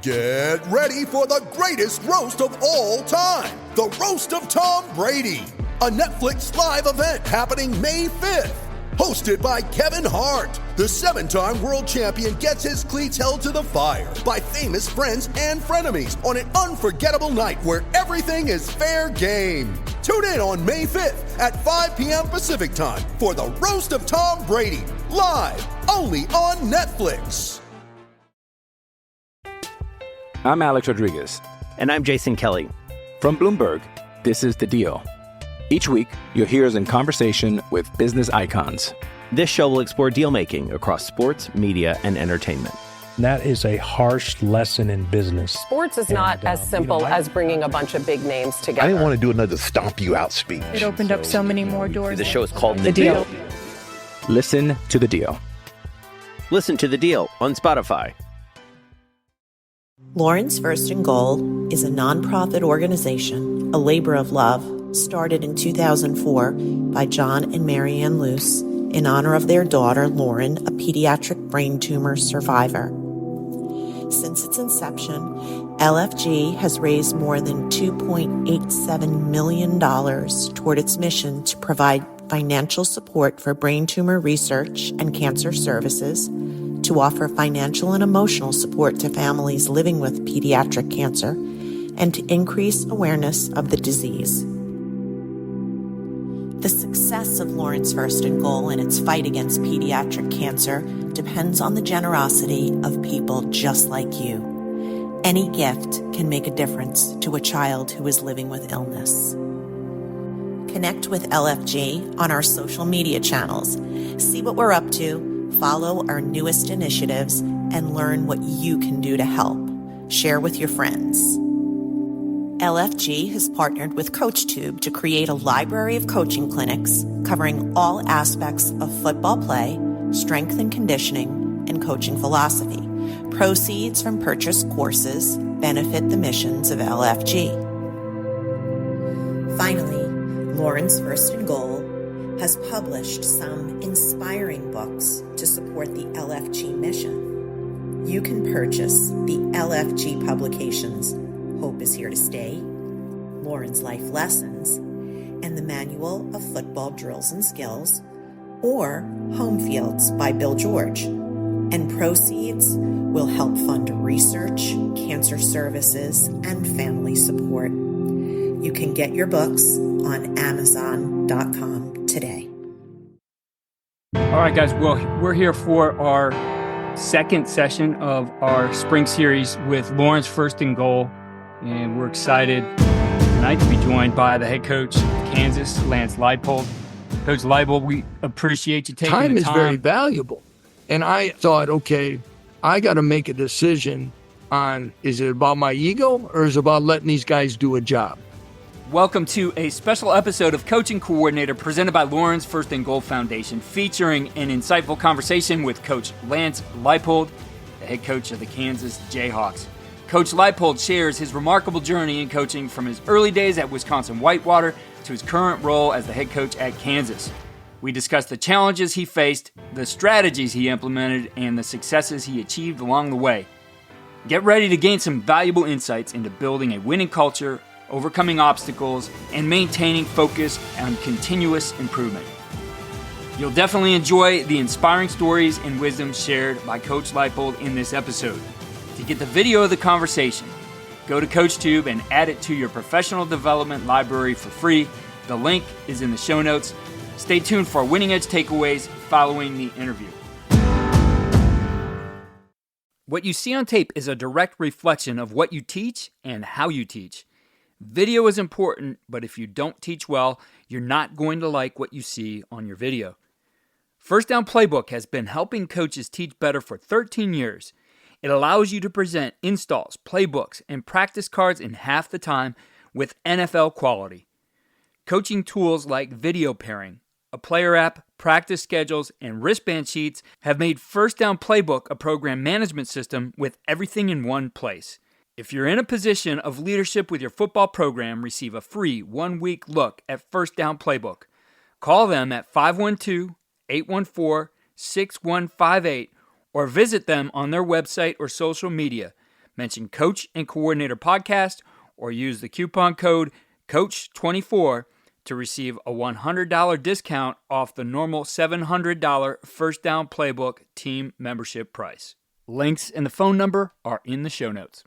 Get ready for the greatest roast of all time, the Roast of Tom Brady, a Netflix live event happening May 5th. Hosted by Kevin Hart, the 7-time world champion gets his cleats held to the fire by famous friends and frenemies on an unforgettable night where everything is fair game. Tune in on May 5th at 5 p.m. Pacific time for the Roast of Tom Brady, live only on Netflix. I'm Alex Rodriguez. And I'm Jason Kelly. From Bloomberg, this is The Deal. Each week, you'll hear us in conversation with business icons. This show will explore deal-making across sports, media, and entertainment. That is a harsh lesson in business. Sports is not as simple as bringing a bunch of big names together. I didn't want to do another stomp you out speech. It opened up so many more doors. The show is called The Deal. Listen to The Deal. Listen to The Deal on Spotify. Lawrence First and Goal is a nonprofit organization, a labor of love, started in 2004 by John and Mary Ann Luce in honor of their daughter, Lauren, a pediatric brain tumor survivor. Since its inception, LFG has raised more than $2.87 million toward its mission to provide financial support for brain tumor research and cancer services, to offer financial and emotional support to families living with pediatric cancer, and to increase awareness of the disease. The success of Lawrence First and Goal in its fight against pediatric cancer depends on the generosity of people just like you. Any gift can make a difference to a child who is living with illness. Connect with LFG on our social media channels. See what we're up to, follow our newest initiatives, and learn what you can do to help. Share with your friends. LFG has partnered with CoachTube to create a library of coaching clinics covering all aspects of football play, strength and conditioning, and coaching philosophy. Proceeds from purchased courses benefit the missions of LFG. Finally, Lawrence First and Goal has published some inspiring books to support the LFG mission. You can purchase the LFG publications Hope is Here to Stay, Lauren's Life Lessons, and the Manual of Football Drills and Skills, or Home Fields by Bill George. And proceeds will help fund research, cancer services, and family support. You can get your books on Amazon.com today. All right, guys. Well, we're here for our second session of our spring series with Lawrence First and Goal. And we're excited tonight to be joined by the head coach of Kansas, Lance Leipold. Coach Leipold, we appreciate you taking the time. Time is very valuable. And I thought, okay, I got to make a decision on, is it about my ego or is it about letting these guys do a job? Welcome to a special episode of Coaching Coordinator presented by Lawrence First and Goal Foundation, featuring an insightful conversation with Coach Lance Leipold, the head coach of the Kansas Jayhawks. Coach Leipold shares his remarkable journey in coaching from his early days at Wisconsin-Whitewater to his current role as the head coach at Kansas. We discuss the challenges he faced, the strategies he implemented, and the successes he achieved along the way. Get ready to gain some valuable insights into building a winning culture, overcoming obstacles, and maintaining focus on continuous improvement. You'll definitely enjoy the inspiring stories and wisdom shared by Coach Leipold in this episode. To get the video of the conversation, go to CoachTube and add it to your professional development library for free. The link is in the show notes. Stay tuned for Winning Edge takeaways following the interview. What you see on tape is a direct reflection of what you teach and how you teach. Video is important, but if you don't teach well, you're not going to like what you see on your video. First Down Playbook has been helping coaches teach better for 13 years. It allows you to present installs, playbooks, and practice cards in half the time with NFL quality. Coaching tools like video pairing, a player app, practice schedules, and wristband sheets have made First Down Playbook a program management system with everything in one place. If you're in a position of leadership with your football program, receive a free 1-week look at First Down Playbook. Call them at 512-814-6158 or visit them on their website or social media. Mention Coach and Coordinator Podcast or use the coupon code COACH24 to receive a $100 discount off the normal $700 First Down Playbook team membership price. Links and the phone number are in the show notes.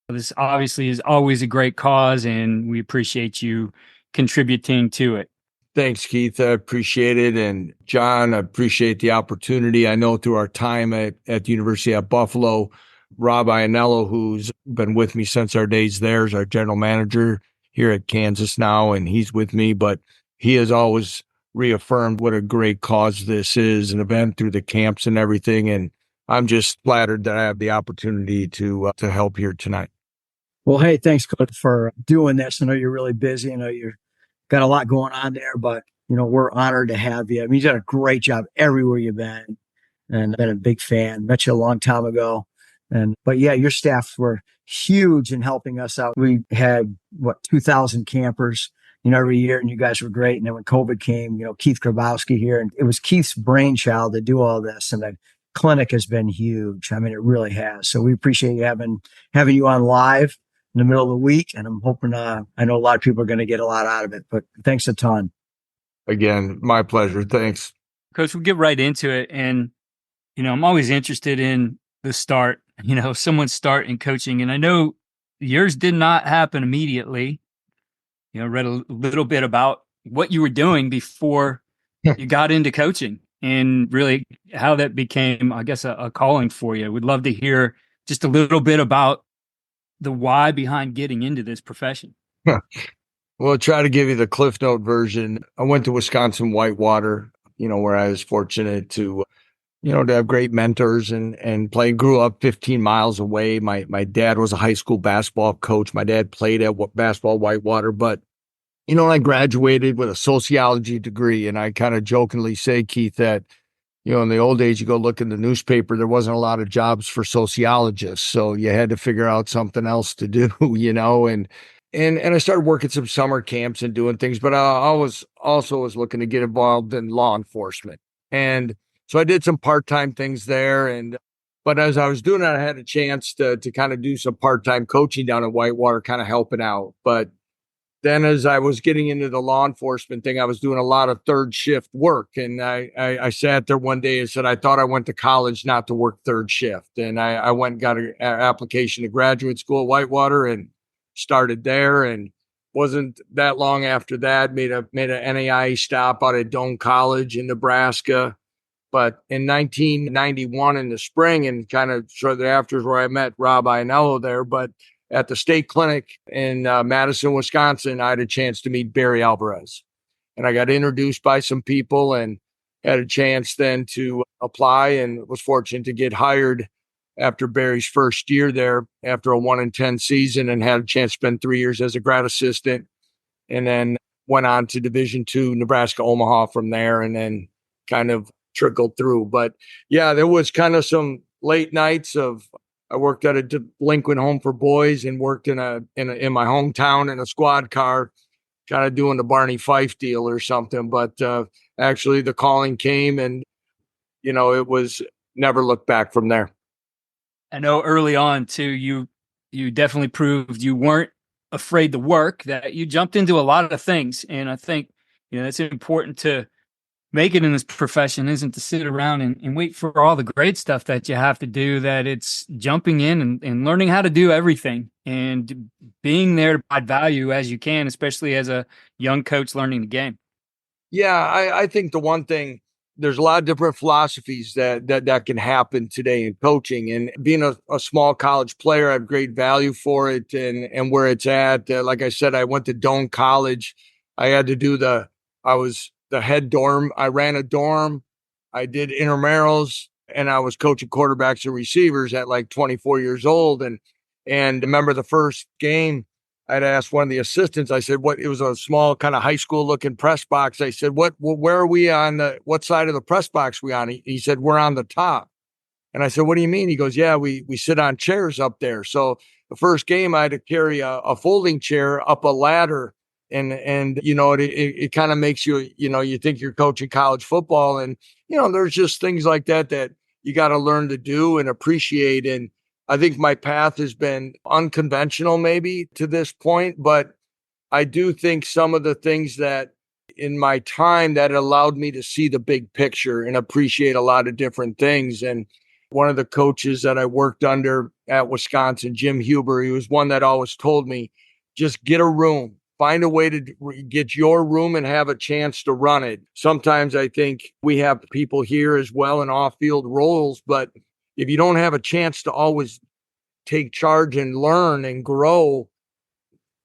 This obviously is always a great cause, and we appreciate you contributing to it. Thanks, Keith. I appreciate it. And John, I appreciate the opportunity. I know through our time at the University at Buffalo, Rob Iannello, who's been with me since our days there, is our general manager here at Kansas now, and he's with me. But he has always reaffirmed what a great cause this is, an event through the camps and everything. And I'm just flattered that I have the opportunity to help here tonight. Well, hey, thanks, Coach, for doing this. I know you're really busy. I know you've got a lot going on there, but, we're honored to have you. I mean, you've done a great job everywhere you've been, and I've been a big fan. Met you a long time ago. But yeah, your staffs were huge in helping us out. We had 2,000 campers, every year, and you guys were great. And then when COVID came, Keith Grabowski here, and it was Keith's brainchild to do all this. And the clinic has been huge. I mean, it really has. So we appreciate you having you on live in the middle of the week. And I'm hoping, I know a lot of people are going to get a lot out of it, but thanks a ton. Again, my pleasure. Thanks. Coach, we'll get right into it. And, I'm always interested in the start, someone's start in coaching. And I know yours did not happen immediately. Read a little bit about what you were doing before you got into coaching and really how that became, I guess, a calling for you. We'd love to hear just a little bit about the why behind getting into this profession. Well, I'll try to give you the Cliff Note version. I went to Wisconsin-Whitewater, where I was fortunate to have great mentors and grew up 15 miles away. My dad was a high school basketball coach. My dad played at basketball Whitewater, but, I graduated with a sociology degree. And I kind of jokingly say, Keith, that, in the old days, you go look in the newspaper, there wasn't a lot of jobs for sociologists. So you had to figure out something else to do, and I started working some summer camps and doing things, but I was looking to get involved in law enforcement. And so I did some part-time things there. But as I was doing that, I had a chance to kind of do some part-time coaching down at Whitewater, kind of helping out. But then as I was getting into the law enforcement thing, I was doing a lot of third shift work. And I sat there one day and said, I thought I went to college not to work third shift. And I went and got an application to graduate school at Whitewater and started there. And wasn't that long after that, made an NAIA stop out at Doane College in Nebraska. But in 1991 in the spring, and kind of shortly after is where I met Rob Iannello there, but at the state clinic in Madison, Wisconsin, I had a chance to meet Barry Alvarez. And I got introduced by some people and had a chance then to apply and was fortunate to get hired after Barry's first year there after a 1-10 season, and had a chance to spend 3 years as a grad assistant, and then went on to Division II, Nebraska Omaha from there, and then kind of trickled through. But yeah, there was kind of some late nights I worked at a delinquent home for boys and worked in my hometown in a squad car, kind of doing the Barney Fife deal or something. But actually the calling came, and, it was never looked back from there. I know early on too, you definitely proved you weren't afraid to work, that you jumped into a lot of things. And I think, it's important to make it in this profession isn't to sit around and wait for all the great stuff that you have to do, that it's jumping in and learning how to do everything and being there to provide value as you can, especially as a young coach learning the game. Yeah, I think the one thing, there's a lot of different philosophies that can happen today in coaching, and being a small college player, I have great value for it and where it's at. Like I said, I went to Doane College. I had to do I was the head dorm. I ran a dorm. I did intramurals, and I was coaching quarterbacks and receivers at like 24 years old. And remember the first game, I'd asked one of the assistants, I said, it was a small kind of high school looking press box. I said, where are we on what side of the press box we on? He said, we're on the top. And I said, what do you mean? He goes, yeah, we sit on chairs up there. So the first game I had to carry a folding chair up a ladder. And it kind of makes you, you think you're coaching college football, and, there's just things like that you got to learn to do and appreciate. And I think my path has been unconventional maybe to this point, but I do think some of the things that in my time that allowed me to see the big picture and appreciate a lot of different things. And one of the coaches that I worked under at Wisconsin, Jim Huber, he was one that always told me, just get a room, find a way to get your room and have a chance to run it. Sometimes I think we have people here as well in off-field roles, but if you don't have a chance to always take charge and learn and grow,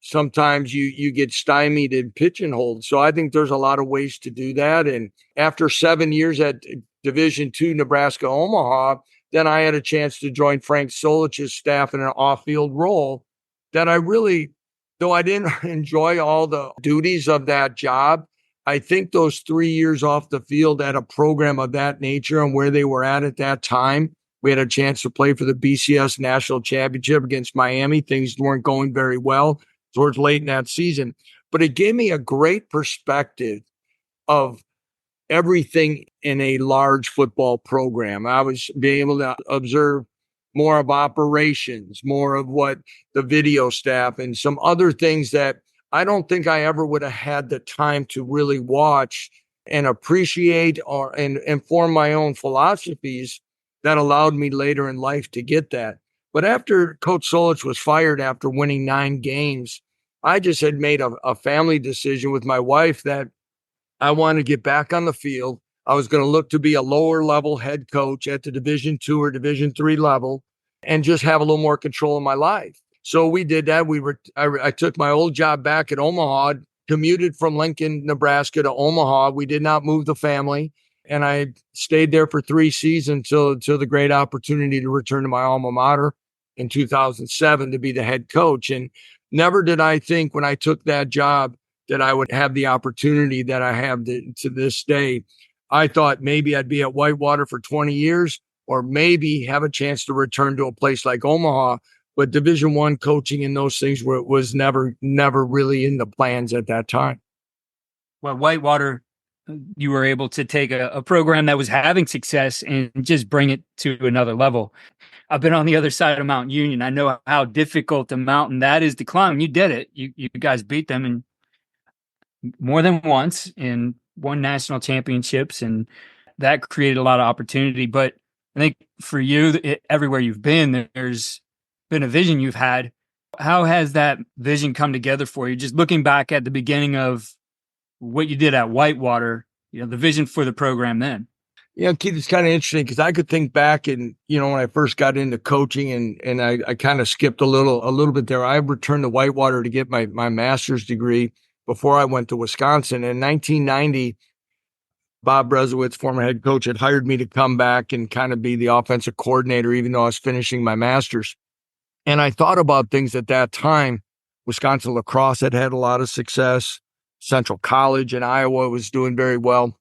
sometimes you get stymied and pigeonholed. So I think there's a lot of ways to do that. And after 7 years at Division II Nebraska Omaha, then I had a chance to join Frank Solich's staff in an off-field role that I really, though I didn't enjoy all the duties of that job, I think those 3 years off the field at a program of that nature and where they were at that time, we had a chance to play for the BCS National Championship against Miami. Things weren't going very well towards late in that season, but it gave me a great perspective of everything in a large football program. I was being able to observe more of operations, more of what the video staff and some other things that I don't think I ever would have had the time to really watch and appreciate and form my own philosophies that allowed me later in life to get that. But after Coach Solich was fired after winning 9 games, I just had made a family decision with my wife that I wanted to get back on the field. I was going to look to be a lower level head coach at the Division II or Division III level and just have a little more control of my life. So we did that. I took my old job back at Omaha, commuted from Lincoln, Nebraska to Omaha. We did not move the family. And I stayed there for 3 seasons until the great opportunity to return to my alma mater in 2007 to be the head coach. And never did I think when I took that job that I would have the opportunity that I have to this day. I thought maybe I'd be at Whitewater for 20 years or maybe have a chance to return to a place like Omaha. But Division I coaching and those things was never really in the plans at that time. Well, Whitewater, you were able to take a program that was having success and just bring it to another level. I've been on the other side of Mount Union. I know how difficult a mountain that is to climb. You did it. You guys beat them in more than once and won national championships, and that created a lot of opportunity. But I think for you, everywhere you've been, there's been a vision you've had. How has that vision come together for you? Just looking back at the beginning of what you did at Whitewater, the vision for the program then. Yeah, Keith, it's kind of interesting because I could think back and, when I first got into coaching and I kind of skipped a little bit there. I returned to Whitewater to get my master's degree before I went to Wisconsin. In 1990, Bob Brezowitz, former head coach, had hired me to come back and kind of be the offensive coordinator, even though I was finishing my master's. And I thought about things at that time. Wisconsin lacrosse had a lot of success. Central College in Iowa was doing very well.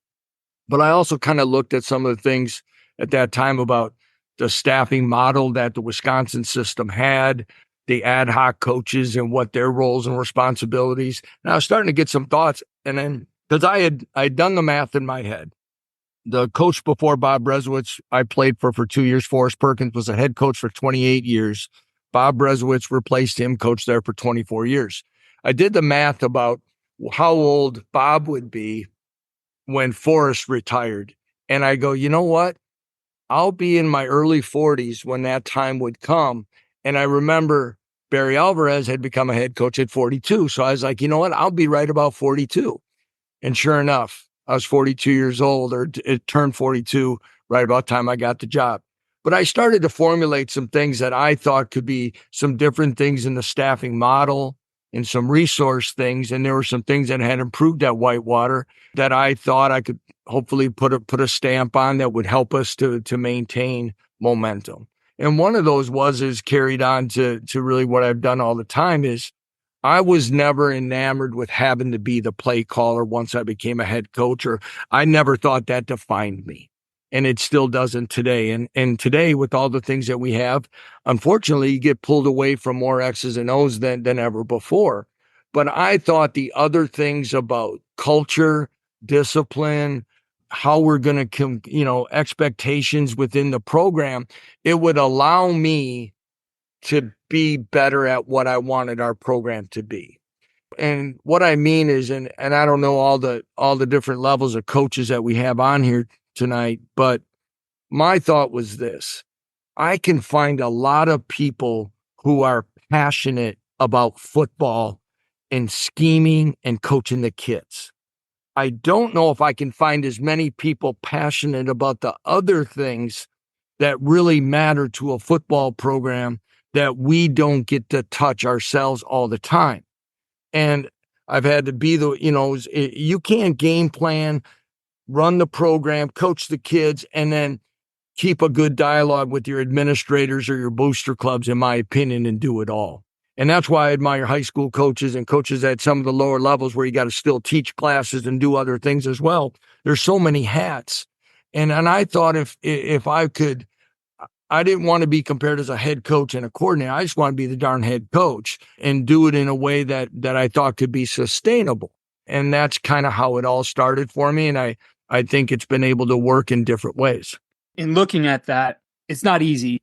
But I also kind of looked at some of the things at that time about the staffing model that the Wisconsin system had, the ad hoc coaches and what their roles and responsibilities. And I was starting to get some thoughts. And then, because I'd done the math in my head. The coach before Bob Brezowitz, I played for 2 years. Forrest Perkins was a head coach for 28 years. Bob Brezowitz replaced him, coached there for 24 years. I did the math about how old Bob would be when Forrest retired. And I go, you know what? I'll be in my early 40s when that time would come. And I remember Barry Alvarez had become a head coach at 42. So I was like, you know what? I'll be right about 42. And sure enough, I was 42 years old, or it turned 42 right about the time I got the job. But I started to formulate some things that I thought could be some different things in the staffing model and some resource things. And there were some things that had improved at Whitewater that I thought I could hopefully put a stamp on that would help us to maintain momentum. And one of those is carried on to really what I've done all the time is I was never enamored with having to be the play caller once I became a head coach, or I never thought that defined me. And it still doesn't today. And today, with all the things that we have, unfortunately, you get pulled away from more X's and O's than ever before. But I thought the other things about culture, discipline, how we're going to, expectations within the program, it would allow me to be better at what I wanted our program to be. And what I mean is, and I don't know all the different levels of coaches that we have on here tonight, but my thought was this: I can find a lot of people who are passionate about football and scheming and coaching the kids. I don't know if I can find as many people passionate about the other things that really matter to a football program that we don't get to touch ourselves all the time. And I've had to be you can't game plan, run the program, coach the kids, and then keep a good dialogue with your administrators or your booster clubs, in my opinion, and do it all. And that's why I admire high school coaches and coaches at some of the lower levels where you got to still teach classes and do other things as well. There's so many hats. And I thought if I could, I didn't want to be compared as a head coach and a coordinator. I just want to be the darn head coach and do it in a way that I thought could be sustainable. And that's kind of how it all started for me. And I think it's been able to work in different ways. In looking at that, it's not easy.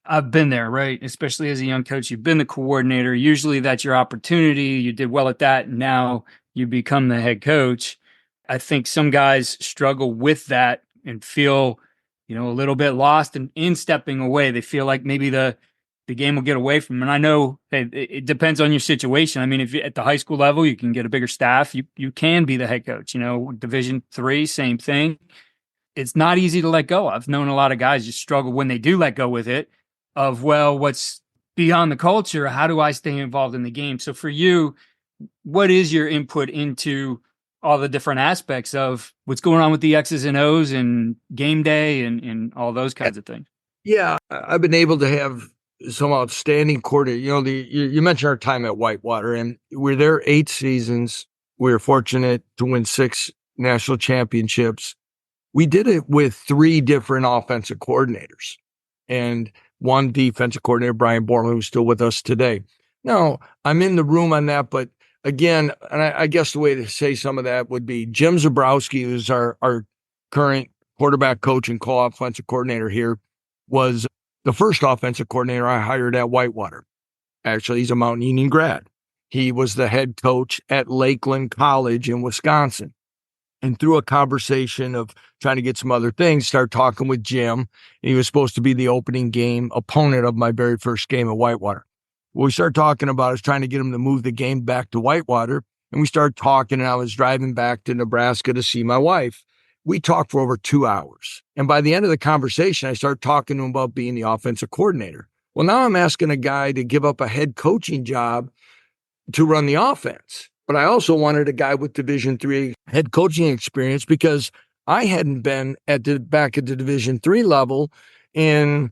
I've been there, right? Especially as a young coach, you've been the coordinator. Usually that's your opportunity. You did well at that. And now you become the head coach. I think some guys struggle with that and feel, a little bit lost in stepping away. They feel like maybe the game will get away from them. And I know it depends on your situation. I mean, if you're at the high school level, you can get a bigger staff. You can be the head coach, Division III, same thing. It's not easy to let go. I've known a lot of guys just struggle when they do let go with it of, well, what's beyond the culture? How do I stay involved in the game? So for you, what is your input into all the different aspects of what's going on with the X's and O's and game day and all those kinds of things? Yeah, I've been able to have some outstanding coordinators. You mentioned our time at Whitewater, and we're there 8 seasons. We were fortunate to win 6 national championships. We did it with 3 different offensive coordinators and 1 defensive coordinator, Brian Borland, who's still with us today. Now, I'm in the room on that, but again, and I guess the way to say some of that would be Jim Zabrowski, who's our current quarterback coach and co-offensive coordinator here, was the first offensive coordinator I hired at Whitewater. Actually, he's a Mount Union grad. He was the head coach at Lakeland College in Wisconsin. And through a conversation of trying to get some other things, started talking with Jim. He was supposed to be the opening game opponent of my very first game at Whitewater. What we started talking about is trying to get him to move the game back to Whitewater. And we started talking, and I was driving back to Nebraska to see my wife. We talked for over 2 hours. And by the end of the conversation, I started talking to him about being the offensive coordinator. Well, now I'm asking a guy to give up a head coaching job to run the offense. But I also wanted a guy with Division III head coaching experience because I hadn't been back at the Division III level in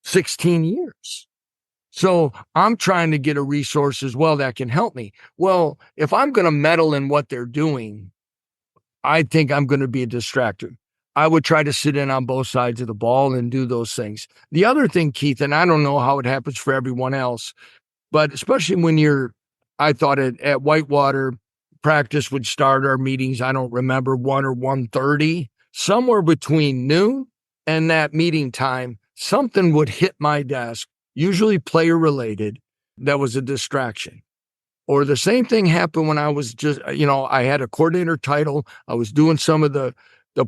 16 years. So I'm trying to get a resource as well that can help me. Well, if I'm going to meddle in what they're doing, I think I'm going to be a distractor. I would try to sit in on both sides of the ball and do those things. The other thing, Keith, and I don't know how it happens for everyone else, but especially when I thought at Whitewater, practice would start our meetings, I don't remember, 1 or 1:30, somewhere between noon and that meeting time, something would hit my desk, usually player related, that was a distraction. Or the same thing happened when I was I had a coordinator title. I was doing some of the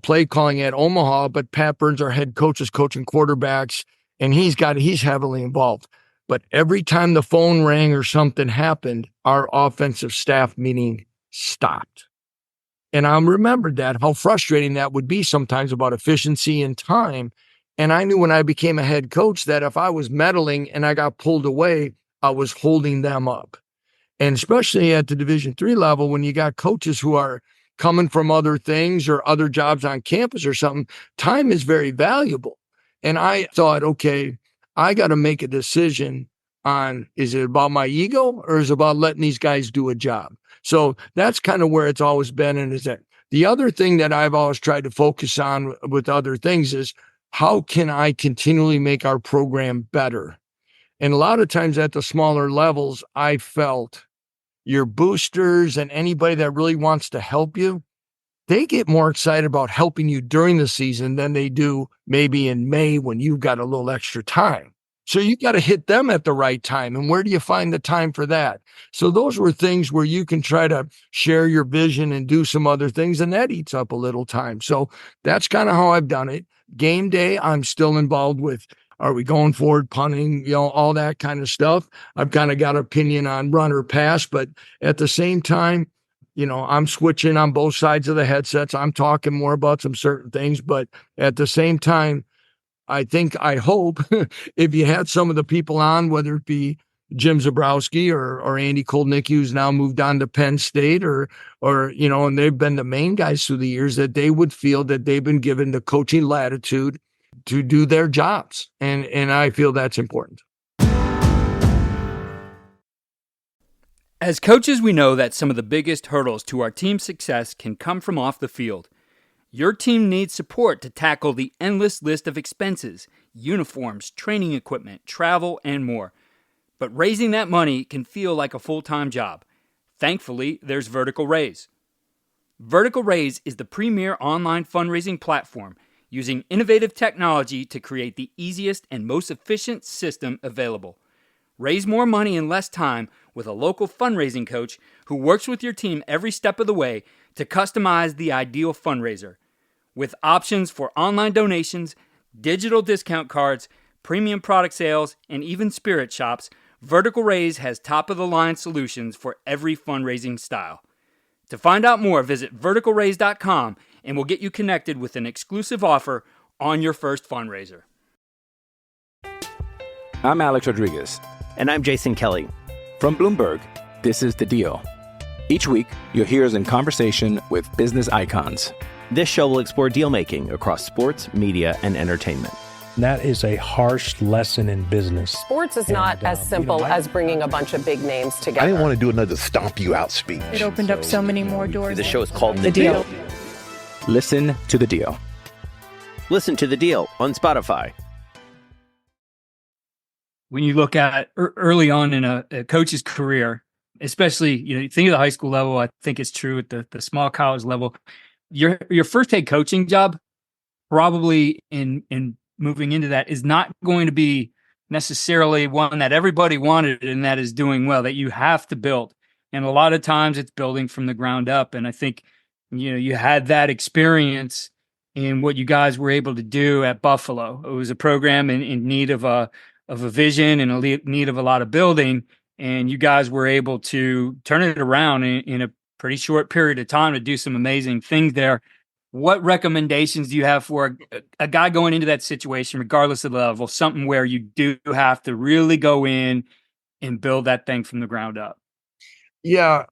play calling at Omaha, but Pat Burns, our head coach, is coaching quarterbacks, and he's heavily involved. But every time the phone rang or something happened, our offensive staff meeting stopped. And I remembered how frustrating that would be sometimes about efficiency and time. And I knew when I became a head coach that if I was meddling and I got pulled away, I was holding them up. And especially at the Division III level, when you got coaches who are coming from other things or other jobs on campus or something, time is very valuable. And I thought, okay, I got to make a decision on, is it about my ego or is it about letting these guys do a job? So that's kind of where it's always been. And is that the other thing that I've always tried to focus on with other things is how can I continually make our program better? And a lot of times at the smaller levels, I felt your boosters and anybody that really wants to help you, they get more excited about helping you during the season than they do maybe in May when you've got a little extra time. So you got to hit them at the right time. And where do you find the time for that? So those were things where you can try to share your vision and do some other things, and that eats up a little time. So that's kind of how I've done it. Game day, I'm still involved with, are we going forward, punting, all that kind of stuff. I've kind of got an opinion on run or pass, but at the same time, I'm switching on both sides of the headsets. I'm talking more about some certain things, but at the same time, I hope if you had some of the people on, whether it be Jim Zabrowski or Andy Koldnicki, who's now moved on to Penn State, or and they've been the main guys through the years, that they would feel that they've been given the coaching latitude to do their jobs. And I feel that's important. As coaches, we know that some of the biggest hurdles to our team's success can come from off the field. Your team needs support to tackle the endless list of expenses, uniforms, training equipment, travel, and more. But raising that money can feel like a full-time job. Thankfully, there's Vertical Raise. Vertical Raise is the premier online fundraising platform using innovative technology to create the easiest and most efficient system available. Raise more money in less time with a local fundraising coach who works with your team every step of the way to customize the ideal fundraiser. With options for online donations, digital discount cards, premium product sales, and even spirit shops, Vertical Raise has top-of-the-line solutions for every fundraising style. To find out more, visit verticalraise.com and we'll get you connected with an exclusive offer on your first fundraiser. I'm Alex Rodriguez. And I'm Jason Kelly. From Bloomberg, this is The Deal. Each week, you'll hear us in conversation with business icons. This show will explore deal-making across sports, media, and entertainment. That is a harsh lesson in business. Sports is not as simple as bringing a bunch of big names together. I didn't want to do another stomp you out speech. It opened up so many more doors. The show is called The Deal. Listen to The Deal. Listen to The Deal on Spotify. When you look at early on in a coach's career, especially, you think of the high school level, I think it's true at the small college level, your first head coaching job, probably in moving into that, is not going to be necessarily one that everybody wanted and that is doing well, that you have to build. And a lot of times it's building from the ground up. And I think, you had that experience in what you guys were able to do at Buffalo. It was a program in need of a vision and a need of a lot of building. And you guys were able to turn it around in a pretty short period of time to do some amazing things there. What recommendations do you have for a guy going into that situation, regardless of the level, something where you do have to really go in and build that thing from the ground up? Yeah,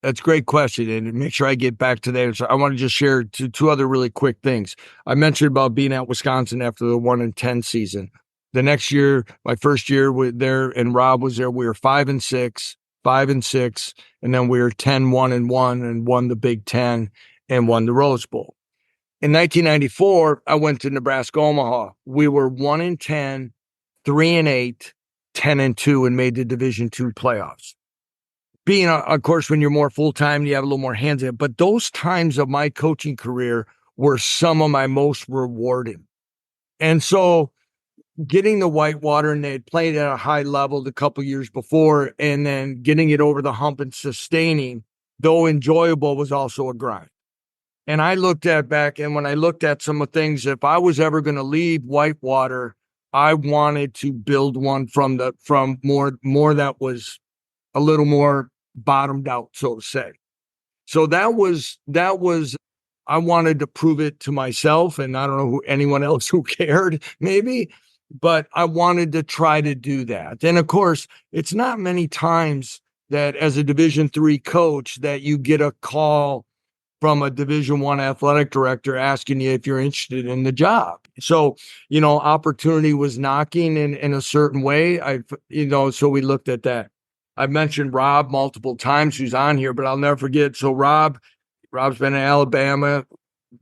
that's a great question. And make sure I get back to that. So I want to just share two other really quick things. I mentioned about being at Wisconsin after the 1-10 season. The next year, my first year there, and Rob was there, we were 5-6, and then we were 10-1-1 and won the Big Ten and won the Rose Bowl. In 1994, I went to Nebraska Omaha. We were 1-10, 3-8, 10-2, and made the Division II playoffs. Being, of course, when you're more full-time, you have a little more hands in it. But those times of my coaching career were some of my most rewarding. And so getting the Whitewater, and they had played at a high level the couple years before, and then getting it over the hump and sustaining, though enjoyable, was also a grind. And I looked at back, and when I looked at some of the things, if I was ever going to leave Whitewater, I wanted to build one from more that was a little more bottomed out, so to say. So that was I wanted to prove it to myself, and I don't know anyone else who cared, maybe, but I wanted to try to do that. And of course, it's not many times that as a Division III coach that you get a call from a Division I athletic director asking you if you're interested in the job. So, opportunity was knocking in a certain way. So we looked at that. I've mentioned Rob multiple times, who's on here, but I'll never forget. So Rob's been in Alabama.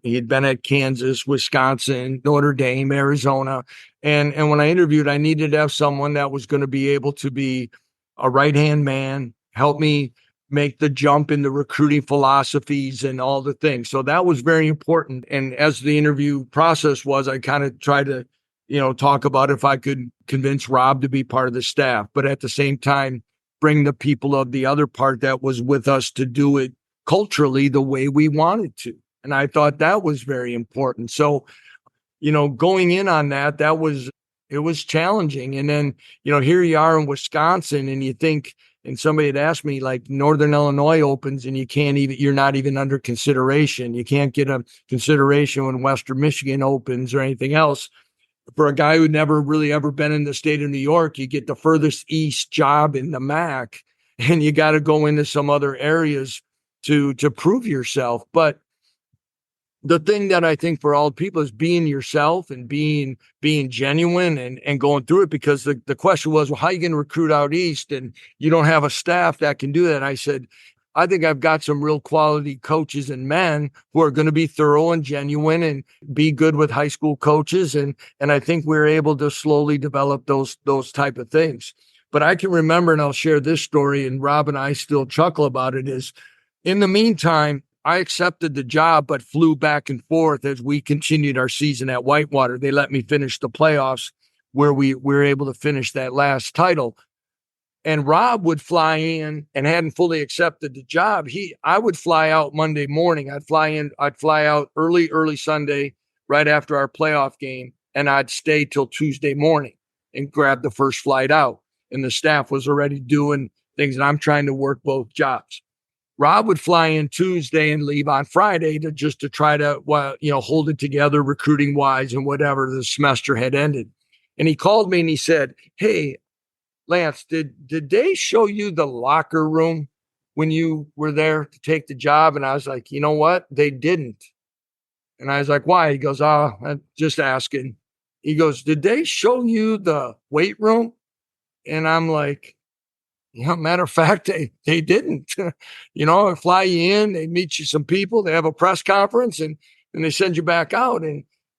He had been at Kansas, Wisconsin, Notre Dame, Arizona. And when I interviewed, I needed to have someone that was going to be able to be a right-hand man, help me make the jump in the recruiting philosophies and all the things. So that was very important. And as the interview process was, I kind of tried to talk about if I could convince Rob to be part of the staff, but at the same time, bring the people of the other part that was with us to do it culturally the way we wanted to. And I thought that was very important. So, going in on that, it was challenging. And then, here you are in Wisconsin and you think, and somebody had asked me, like, Northern Illinois opens and you're not even under consideration. You can't get a consideration when Western Michigan opens or anything else. For a guy who never really ever been in the state of New York, you get the furthest east job in the MAC, and you got to go into some other areas to prove yourself. But the thing that I think for all people is being yourself and being genuine and going through it, because the question was, well, how are you going to recruit out east and you don't have a staff that can do that? And I said, I think I've got some real quality coaches and men who are going to be thorough and genuine and be good with high school coaches. And I think we're able to slowly develop those type of things. But I can remember, and I'll share this story, and Rob and I still chuckle about it, is in the meantime, I accepted the job, but flew back and forth as we continued our season at Whitewater. They let me finish the playoffs where we were able to finish that last title. And Rob would fly in and hadn't fully accepted the job. I would fly out Monday morning. I'd fly out early Sunday, right after our playoff game, and I'd stay till Tuesday morning and grab the first flight out. And the staff was already doing things, and I'm trying to work both jobs. Rob would fly in Tuesday and leave on Friday to try to, hold it together recruiting wise and whatever. The semester had ended. And he called me and he said, "Hey, Lance, did they show you the locker room when you were there to take the job?" And I was like, "You know what? They didn't." And I was like, "Why?" He goes, I'm just asking." He goes, "Did they show you the weight room?" And I'm like, matter of fact, they didn't. They fly you in, they meet you some people, they have a press conference, and they send you back out.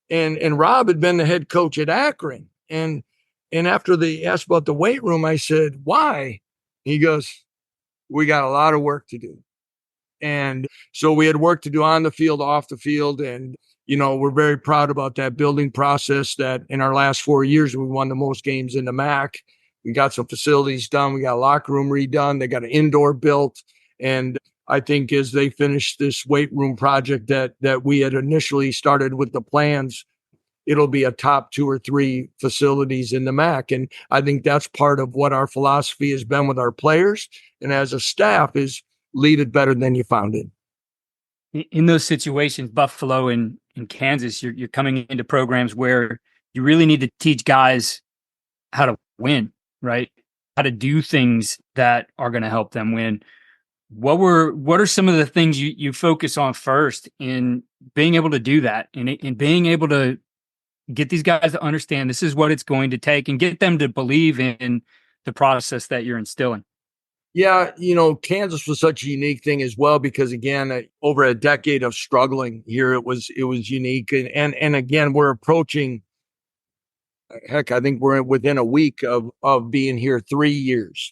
And Rob had been the head coach at Akron. And after they asked about the weight room, I said, "Why?" He goes, "We got a lot of work to do." And so we had work to do on the field, off the field. And, we're very proud about that building process that in our last 4 years, we won the most games in the MAC. We got some facilities done. We got a locker room redone. They got an indoor built. And I think as they finish this weight room project that we had initially started with the plans, it'll be a top 2 or 3 facilities in the MAC. And I think that's part of what our philosophy has been with our players. And as a staff is leave it better than you found it. In those situations, Buffalo and Kansas, you're coming into programs where you really need to teach guys how to win, right? How to do things that are going to help them win. What are some of the things you focus on first in being able to do that and in being able to get these guys to understand this is what it's going to take and get them to believe in the process that you're instilling? Yeah, Kansas was such a unique thing as well, because again, over a decade of struggling here, it was unique. And again, we're approaching, heck, I think we're within a week of being here 3 years.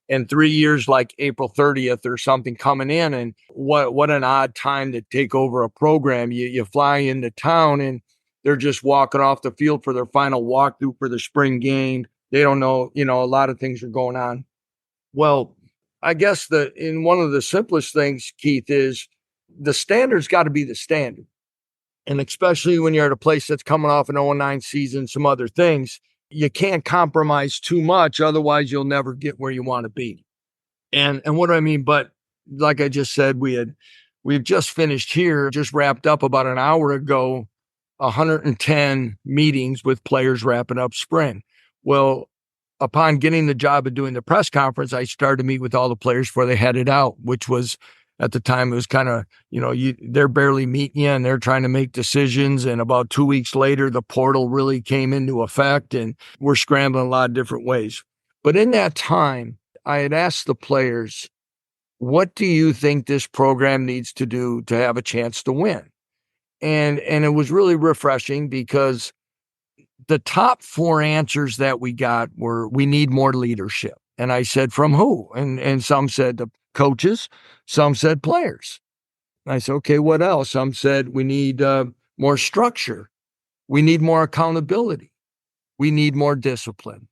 And 3 years like April 30th or something coming in. And what an odd time to take over a program. You fly into town and they're just walking off the field for their final walkthrough for the spring game. They don't know, a lot of things are going on. Well, I guess in one of the simplest things, Keith, is the standard's got to be the standard. And especially when you're at a place that's coming off an 0-9 season, some other things, you can't compromise too much. Otherwise, you'll never get where you want to be. And what do I mean? But like I just said, we've just finished here, just wrapped up about an hour ago, 110 meetings with players wrapping up spring. Well, upon getting the job of doing the press conference, I started to meet with all the players before they headed out, which was at the time, it was kind of, they're barely meeting you and they're trying to make decisions. And about 2 weeks later, the portal really came into effect and we're scrambling a lot of different ways. But in that time, I had asked the players, what do you think this program needs to do to have a chance to win? And it was really refreshing, because the top 4 answers that we got were, we need more leadership. And I said, from who? And some said the coaches, some said players. And I said, okay, what else? Some said we need more structure. We need more accountability. We need more discipline.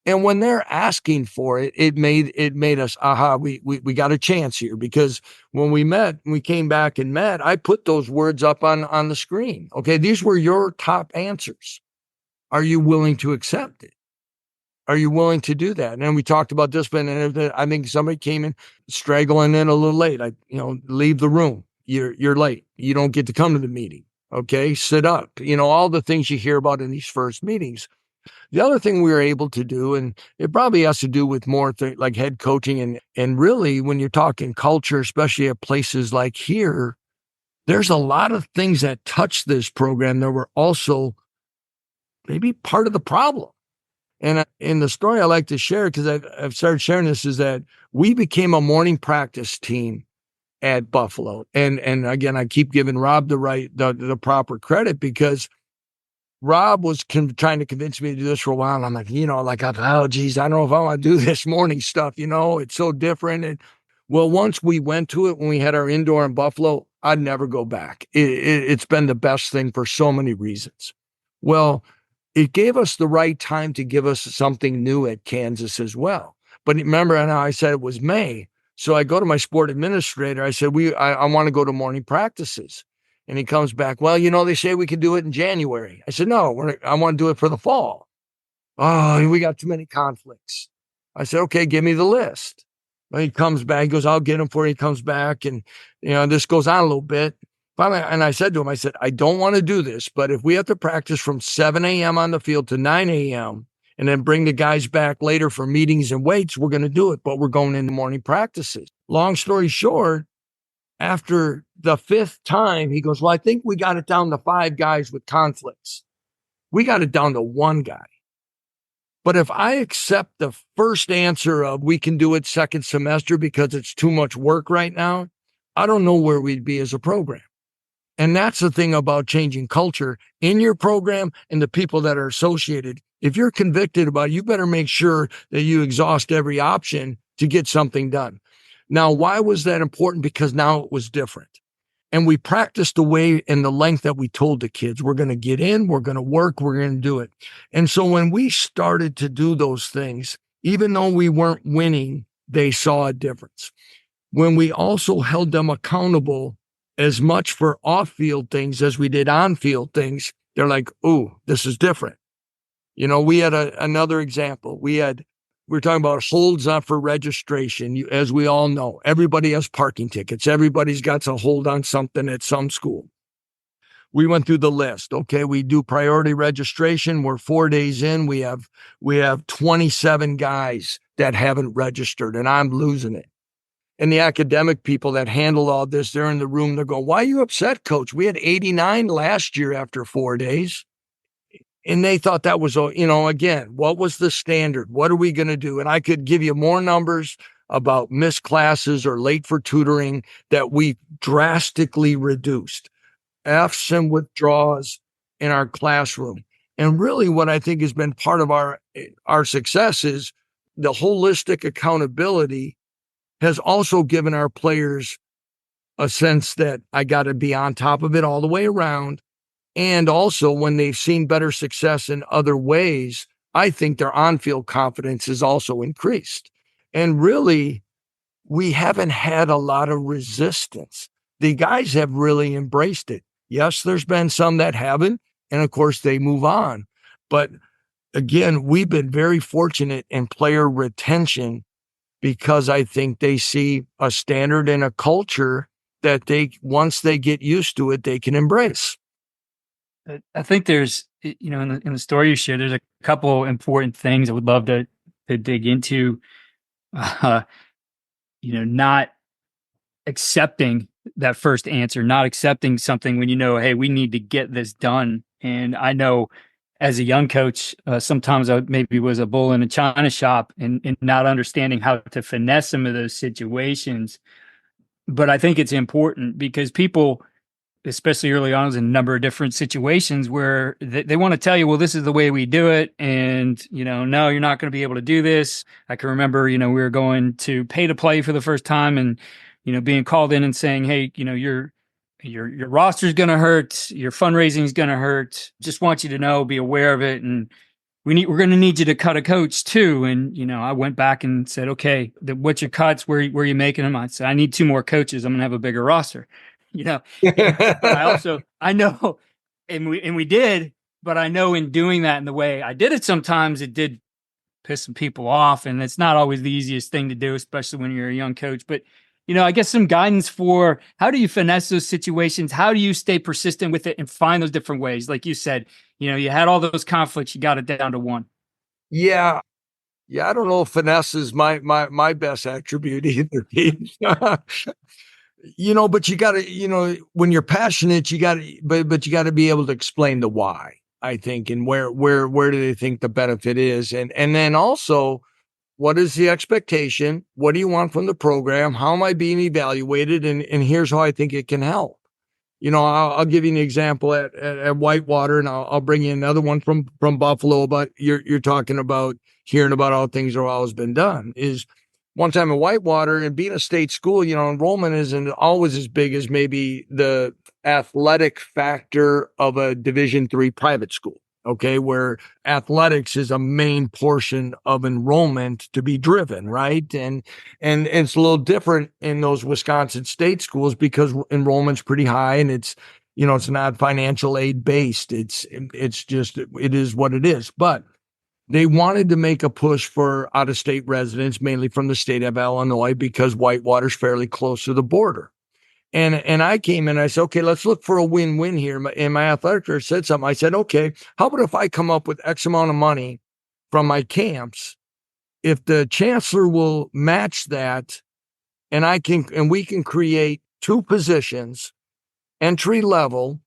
And when they're asking for it, it made us, we got a chance here, because when we came back and met, I put those words up on the screen. Okay, these were your top answers. Are you willing to accept it? Are you willing to do that? And then we talked about discipline, and I think somebody came in straggling in a little late. Leave the room. You're late. You don't get to come to the meeting. Okay, sit up. All the things you hear about in these first meetings. The other thing we were able to do, and it probably has to do with more like head coaching, and really when you're talking culture, especially at places like here, there's a lot of things that touch this program that were also maybe part of the problem. And in the story I like to share, because I've started sharing this, is that we became a morning practice team at Buffalo. And again, I keep giving Rob the proper credit, because Rob was trying to convince me to do this for a while. And I'm like, oh, geez, I don't know if I want to do this morning stuff. It's so different. And well, once we went to it, when we had our indoor in Buffalo, I'd never go back. It's been the best thing for so many reasons. Well, it gave us the right time to give us something new at Kansas as well. But remember how I said it was May. So I go to my sport administrator. I said, I want to go to morning practices. And he comes back, well, they say we can do it in January. I said, no, I want to do it for the fall. Oh, we got too many conflicts. I said, okay, give me the list. Well, he comes back, he goes, I'll get him for you. He comes back, and, this goes on a little bit. Finally, and I said to him, I don't want to do this, but if we have to practice from 7 a.m. on the field to 9 a.m. and then bring the guys back later for meetings and weights, we're going to do it, but we're going into morning practices. Long story short, after the 5th time, he goes, well, I think we got it down to 5 guys with conflicts. We got it down to 1 guy. But if I accept the first answer of we can do it second semester because it's too much work right now, I don't know where we'd be as a program. And that's the thing about changing culture in your program and the people that are associated. If you're convicted about it, you better make sure that you exhaust every option to get something done. Now, why was that important? Because now it was different. And we practiced the way and the length that we told the kids. We're going to get in, we're going to work, we're going to do it. And so when we started to do those things, even though we weren't winning, they saw a difference. When we also held them accountable as much for off-field things as we did on-field things, they're like, oh, this is different. We had another example. We were talking about holds up for registration. As we all know, everybody has parking tickets. Everybody's got to hold on something at some school. We went through the list. Okay, we do priority registration. We're 4 days in. We have 27 guys that haven't registered, and I'm losing it. And the academic people that handle all this, they're in the room. They're going, why are you upset, coach? We had 89 last year after 4 days. And they thought that was, again, what was the standard? What are we going to do? And I could give you more numbers about missed classes or late for tutoring that we drastically reduced. F's and withdrawals in our classroom. And really what I think has been part of our success is the holistic accountability has also given our players a sense that I got to be on top of it all the way around. And also when they've seen better success in other ways, I think their on-field confidence is also increased. And really, we haven't had a lot of resistance. The guys have really embraced it. Yes, there's been some that haven't, and of course they move on. But again, we've been very fortunate in player retention because I think they see a standard and a culture that once they get used to it, they can embrace. I think there's, in the story you shared, there's a couple important things I would love to dig into. Not accepting that first answer, not accepting something when hey, we need to get this done. And I know as a young coach, sometimes I maybe was a bull in a china shop and not understanding how to finesse some of those situations. But I think it's important because people, especially early on, is in a number of different situations where they want to tell you, well, this is the way we do it. And, no, you're not going to be able to do this. I can remember, we were going to pay to play for the first time and, being called in and saying, hey, your roster's going to hurt. Your fundraising is going to hurt. Just want you to know, be aware of it. And we're going to need you to cut a coach too. And, I went back and said, okay, what's your cuts? Where are you making them? I said, I need 2 more coaches. I'm going to have a bigger roster, But I know, and we did, but I know in doing that and the way I did it, sometimes it did piss some people off, and it's not always the easiest thing to do, especially when you're a young coach. But, I guess some guidance for how do you finesse those situations? How do you stay persistent with it and find those different ways? Like you said, you had all those conflicts, you got it down to 1. Yeah. Yeah. I don't know if finesse is my best attribute either. But you gotta, when you're passionate, but you gotta be able to explain the why, I think, and where do they think the benefit is? And then also, what is the expectation? What do you want from the program? How am I being evaluated? And here's how I think it can help. I'll give you an example at Whitewater, and I'll bring you another one from Buffalo. But you're talking about hearing about how things have always been done. Is one time at Whitewater, and being a state school, enrollment isn't always as big as maybe the athletic factor of a Division III private school. Okay, where athletics is a main portion of enrollment to be driven, right? And it's a little different in those Wisconsin state schools because enrollment's pretty high, and it's not financial aid based. It's just, it is what it is. But they wanted to make a push for out of state residents, mainly from the state of Illinois, because Whitewater's fairly close to the border. And I came in and I said, okay, let's look for a win-win here. And my athletic director said something. I said, okay, how about if I come up with X amount of money from my camps, if the chancellor will match that, and we can create 2 positions, entry level,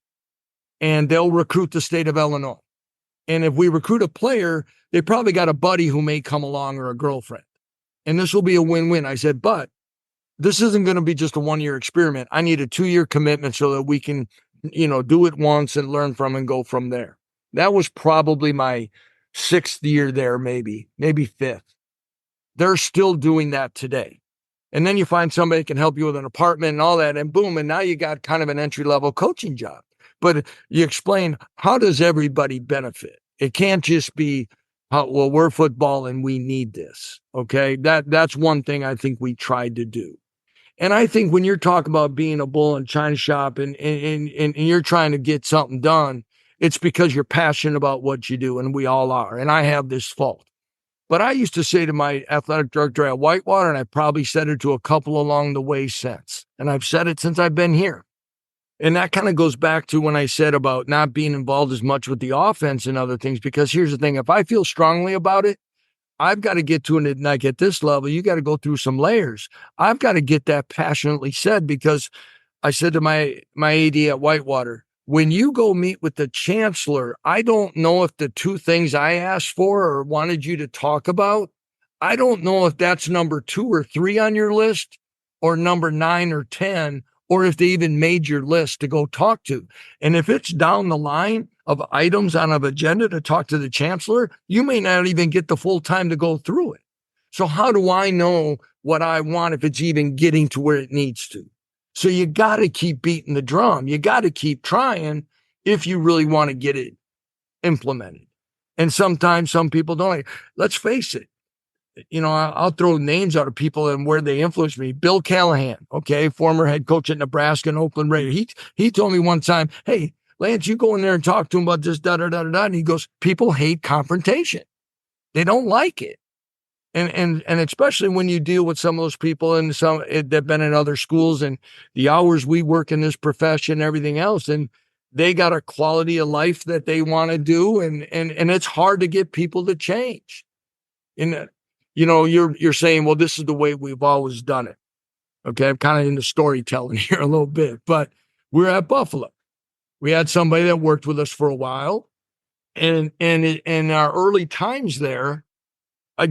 and they'll recruit the state of Illinois. And if we recruit a player, they probably got a buddy who may come along or a girlfriend. And this will be a win-win. I said, but this isn't going to be just a 1-year experiment. I need a 2-year commitment so that we can, do it once and learn from and go from there. That was probably my 6th year there, maybe 5th. They're still doing that today. And then you find somebody that can help you with an apartment and all that, and boom, and now you got kind of an entry-level coaching job. But you explain, how does everybody benefit? It can't just be, well, we're football and we need this. Okay, that's one thing I think we tried to do. And I think when you're talking about being a bull in China shop and you're trying to get something done, it's because you're passionate about what you do, and we all are. And I have this fault. But I used to say to my athletic director at Whitewater, and I probably said it to a couple along the way since, and I've said it since I've been here. And that kind of goes back to when I said about not being involved as much with the offense and other things, because here's the thing, if I feel strongly about it, I've got to get to it. Like at this level, you got to go through some layers. I've got to get that passionately said, because I said to my AD at Whitewater, when you go meet with the chancellor, I don't know if the 2 things I asked for or wanted you to talk about, I don't know if that's number 2 or 3 on your list or number 9 or 10, or if they even made your list to go talk to. And if it's down the line of items on an agenda to talk to the chancellor, you may not even get the full time to go through it. So how do I know what I want if it's even getting to where it needs to? So you got to keep beating the drum. You got to keep trying if you really want to get it implemented. And sometimes some people don't. Let's face it. I'll throw names out of people and where they influenced me. Bill Callahan, okay, former head coach at Nebraska and Oakland Raiders. He told me one time, hey, Lance, you go in there and talk to him about this, da-da-da-da-da. And he goes, people hate confrontation. They don't like it. And especially when you deal with some of those people and some that've been in other schools and the hours we work in this profession and everything else, and they got a quality of life that they want to do. And it's hard to get people to change. And, you're saying, well, this is the way we've always done it. Okay. I'm kind of into storytelling here a little bit, but we're at Buffalo. We had somebody that worked with us for a while, and in our early times there,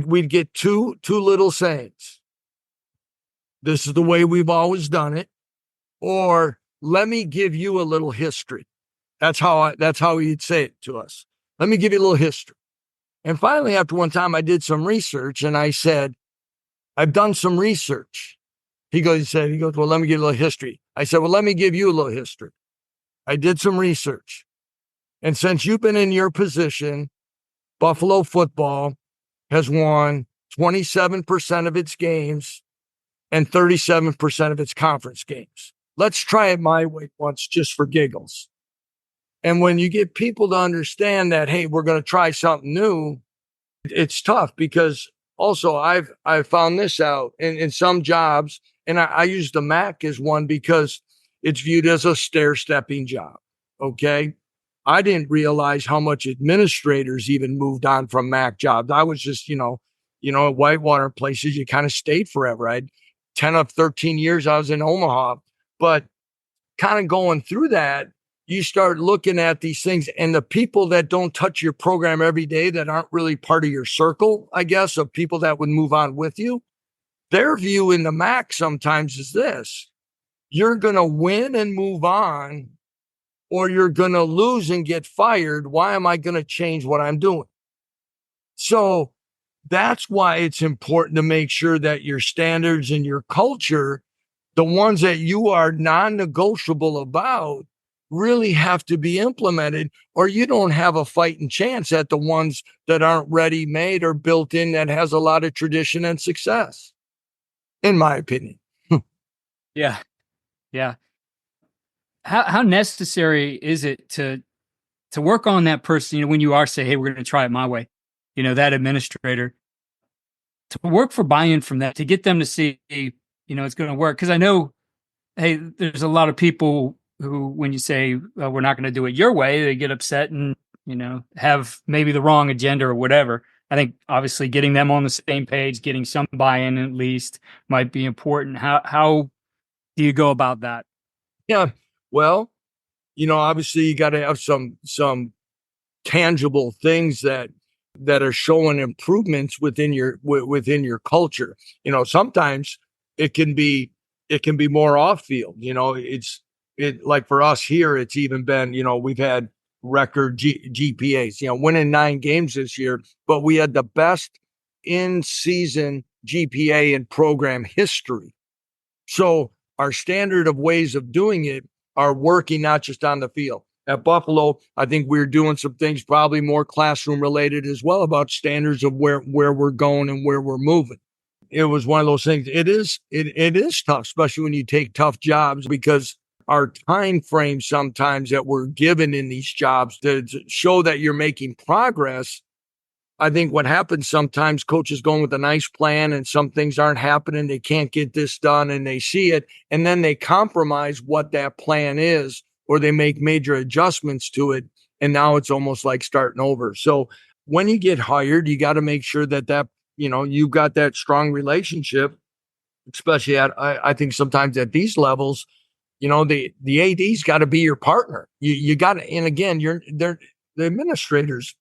we'd get two little sayings. This is the way we've always done it, or let me give you a little history. That's how he'd say it to us. Let me give you a little history. And finally, after one time, I did some research, and I said, I've done some research. He goes, well, let me give you a little history. I said, well, let me give you a little history. I did some research. And since you've been in your position, Buffalo football has won 27% of its games and 37% of its conference games. Let's try it my way once just for giggles. And when you get people to understand that, hey, we're going to try something new, it's tough because also I've found this out in some jobs, and I use the MAC as one because it's viewed as a stair-stepping job. Okay. I didn't realize how much administrators even moved on from MAC jobs. I was just, at Whitewater places, you kind of stayed forever. I had 10 of 13 years I was in Omaha, but kind of going through that, you start looking at these things, and the people that don't touch your program every day, that aren't really part of your circle, I guess, of people that would move on with you, their view in the MAC sometimes is this: you're going to win and move on, or you're going to lose and get fired. Why am I going to change what I'm doing? So that's why it's important to make sure that your standards and your culture, the ones that you are non-negotiable about, really have to be implemented, or you don't have a fighting chance at the ones that aren't ready made or built in, that has a lot of tradition and success, in my opinion. Yeah. Yeah. How necessary is it to work on that person, when you are say, hey, we're going to try it my way, that administrator, to work for buy-in from that, to get them to see, it's going to work? Because I know, hey, there's a lot of people who, when you say, we're not going to do it your way, they get upset and, have maybe the wrong agenda or whatever. I think obviously getting them on the same page, getting some buy-in at least, might be important. How do you go about that? Yeah. Well, obviously you got to have some tangible things that are showing improvements within your culture. Sometimes it can be more off field. Like for us here, it's even been, we've had record GPAs, winning 9 games this year, but we had the best in-season GPA in program history. So our standard of ways of doing it are working, not just on the field. At Buffalo, I think we're doing some things probably more classroom related as well, about standards of where we're going and where we're moving. It was one of those things. It is tough, especially when you take tough jobs, because our time frame sometimes that we're given in these jobs to show that you're making progress. I think what happens sometimes, coaches going with a nice plan and some things aren't happening. They can't get this done and they see it, and then they compromise what that plan is, or they make major adjustments to it. And now it's almost like starting over. So when you get hired, you got to make sure that, you've got that strong relationship, especially I think sometimes at these levels, the AD's got to be your partner. You got to, and again, the administrators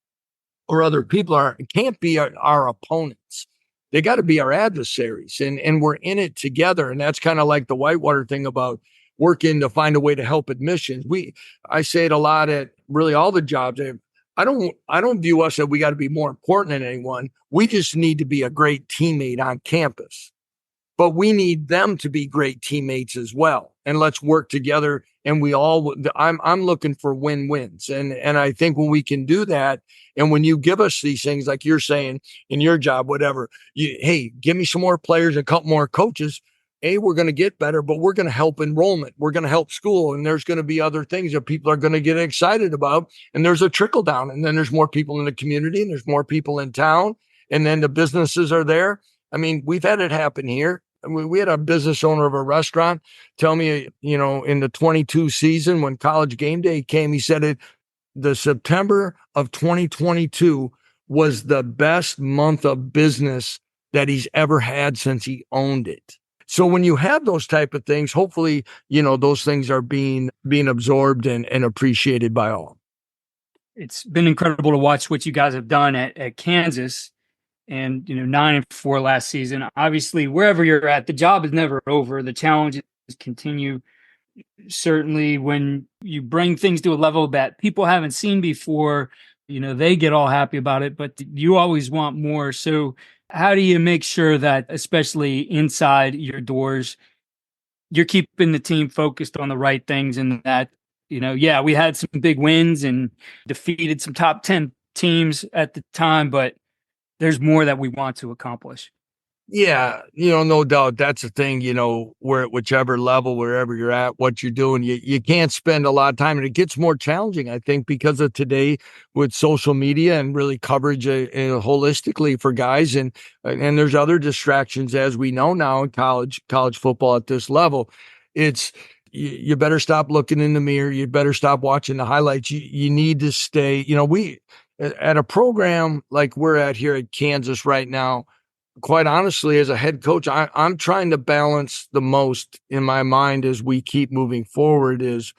or other people can't be our opponents. They got to be our adversaries, and we're in it together. And that's kind of like the Whitewater thing about working to find a way to help admissions. I say it a lot at really all the jobs. I don't view us that we got to be more important than anyone. We just need to be a great teammate on campus, but we need them to be great teammates as well. And let's work together. And I'm looking for win-wins. And I think when we can do that, and when you give us these things, like you're saying in your job, whatever, hey, give me some more players and a couple more coaches. We're going to get better, but we're going to help enrollment. We're going to help school. And there's going to be other things that people are going to get excited about. And there's a trickle down. And then there's more people in the community, and there's more people in town. And then the businesses are there. I mean, we've had it happen here. We had a business owner of a restaurant tell me, in the 22 season, when College Game Day came, he said the September of 2022 was the best month of business that he's ever had since he owned it. So when you have those type of things, hopefully, those things are being absorbed and appreciated by all. It's been incredible to watch what you guys have done at Kansas. And 9-4 last season. Obviously, wherever you're at, the job is never over. The challenges continue. Certainly, when you bring things to a level that people haven't seen before, they get all happy about it, but you always want more. So how do you make sure that, especially inside your doors, you're keeping the team focused on the right things, and that, we had some big wins and defeated some top 10 teams at the time, but there's more that we want to accomplish. Yeah, no doubt. That's the thing, where at whichever level, wherever you're at, what you're doing, you can't spend a lot of time. And it gets more challenging, I think, because of today with social media and really coverage holistically for guys. And there's other distractions, as we know now in college football at this level. It's, you better stop looking in the mirror. You better stop watching the highlights. You need to stay, we at a program like we're at here at Kansas right now. Quite honestly, as a head coach, I'm trying to balance the most in my mind as we keep moving forward is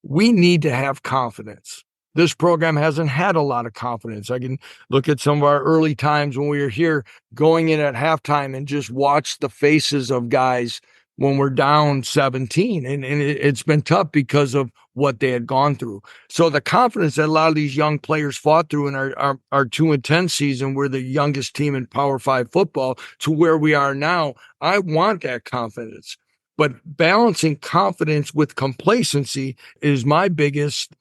we need to have confidence. This program hasn't had a lot of confidence. I can look at some of our early times when we were here going in at halftime and just watch the faces of guys when we're down 17. And it's been tough because of what they had gone through. So the confidence that a lot of these young players fought through in our 2-10 season, we're the youngest team in Power 5 football, to where we are now. I want that confidence. But balancing confidence with complacency is my biggest,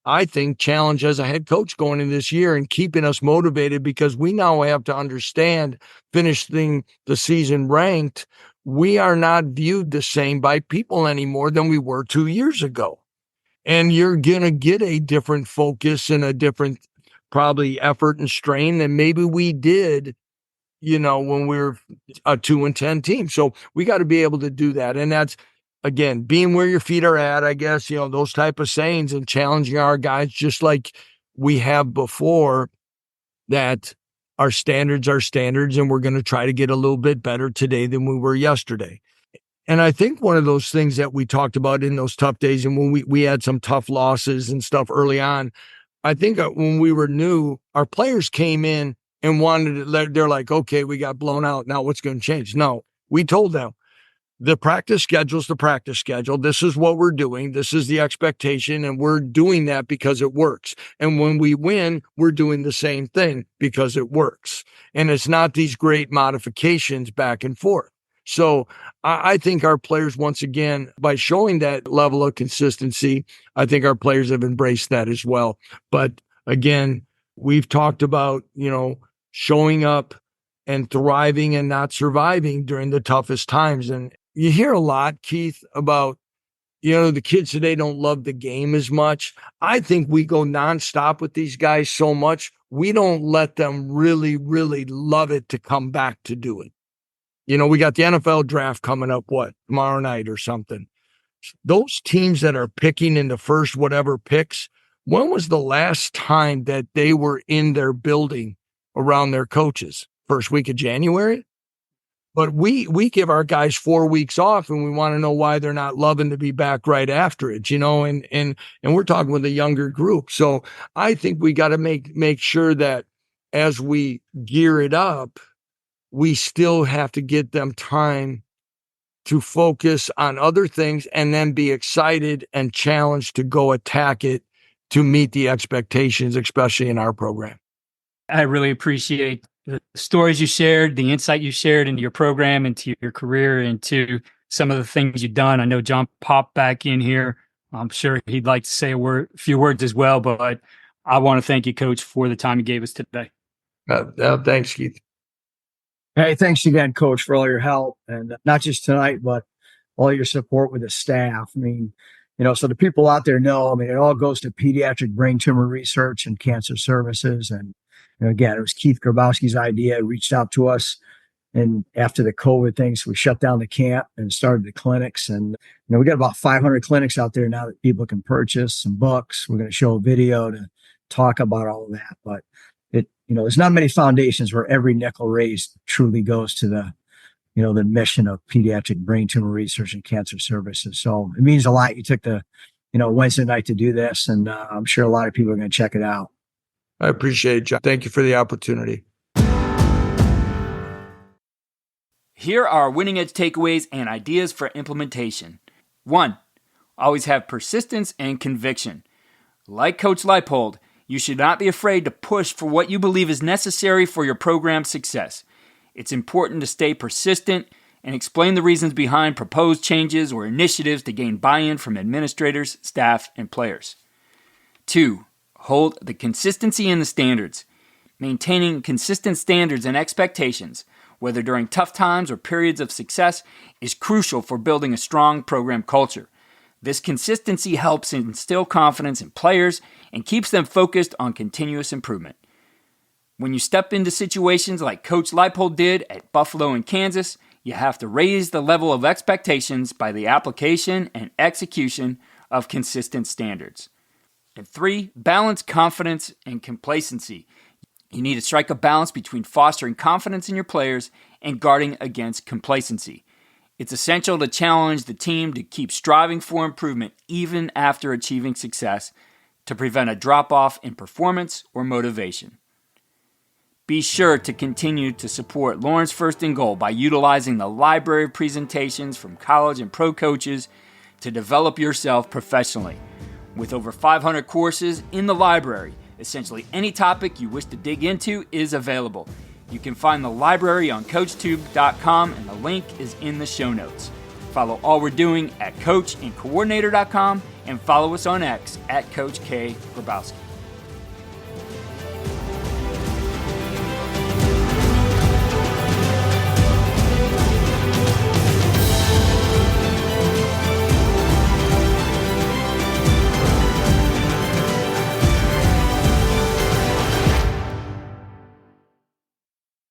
I think, challenge as a head coach going into this year, and keeping us motivated, because we now have to understand, finishing the season ranked, we are not viewed the same by people anymore than we were 2 years ago. And you're going to get a different focus and a different probably effort and strain than maybe we did, when we were a 2-10 team. So we got to be able to do that. And that's, again, being where your feet are at, I guess, those type of sayings, and challenging our guys just like we have before, that our standards are standards, and we're going to try to get a little bit better today than we were yesterday. And I think one of those things that we talked about in those tough days, and when we had some tough losses and stuff early on, I think when we were new, our players came in and they're like, okay, we got blown out. Now what's going to change? No, we told them, the practice schedule is the practice schedule. This is what we're doing. This is the expectation. And we're doing that because it works. And when we win, we're doing the same thing because it works. And it's not these great modifications back and forth. So I think our players, once again, by showing that level of consistency, I think our players have embraced that as well. But again, we've talked about, showing up and thriving and not surviving during the toughest times. And you hear a lot, Keith, about, the kids today don't love the game as much. I think we go nonstop with these guys so much, we don't let them really, really love it to come back to do it. We got the NFL draft coming up, tomorrow night or something. Those teams that are picking in the first whatever picks, when was the last time that they were in their building around their coaches? First week of January? But we give our guys 4 weeks off, and we want to know why they're not loving to be back right after it, and we're talking with a younger group. So I think we got to make sure that as we gear it up, we still have to get them time to focus on other things, and then be excited and challenged to go attack it to meet the expectations, especially in our program. I really appreciate the stories you shared, the insight you shared into your program, into your career, into some of the things you've done. I know John popped back in here. I'm sure he'd like to say a few words as well, but I want to thank you, Coach, for the time you gave us today. Thanks, Keith. Hey, thanks again, Coach, for all your help, and not just tonight, but all your support with the staff. I mean, so the people out there know, it all goes to Pediatric Brain Tumor Research and Cancer Services. And again, it was Keith Grabowski's idea. He reached out to us, and after the COVID things, we shut down the camp and started the clinics. And we got about 500 clinics out there now that people can purchase, some books. We're going to show a video to talk about all of that, but there's not many foundations where every nickel raised truly goes to the mission of Pediatric Brain Tumor Research and Cancer Services. So it means a lot. You took the, Wednesday night to do this, and I'm sure a lot of people are going to check it out. I appreciate it, John. Thank you for the opportunity. Here are winning edge takeaways and ideas for implementation. 1. Always have persistence and conviction. Like Coach Leipold, you should not be afraid to push for what you believe is necessary for your program's success. It's important to stay persistent and explain the reasons behind proposed changes or initiatives to gain buy-in from administrators, staff, and players. 2. hold the consistency and the standards. Maintaining consistent standards and expectations, whether during tough times or periods of success, is crucial for building a strong program culture. This consistency helps instill confidence in players and keeps them focused on continuous improvement. When you step into situations like Coach Leipold did at Buffalo and Kansas, you have to raise the level of expectations by the application and execution of consistent standards. And 3, balance confidence and complacency. You need to strike a balance between fostering confidence in your players and guarding against complacency. It's essential to challenge the team to keep striving for improvement even after achieving success to prevent a drop-off in performance or motivation. Be sure to continue to support Lawrence First and Goal by utilizing the library of presentations from college and pro coaches to develop yourself professionally. With over 500 courses in the library, essentially any topic you wish to dig into is available. You can find the library on CoachTube.com and the link is in the show notes. Follow all we're doing at CoachandCoordinator.com and follow us on X at Coach K. Grabowski.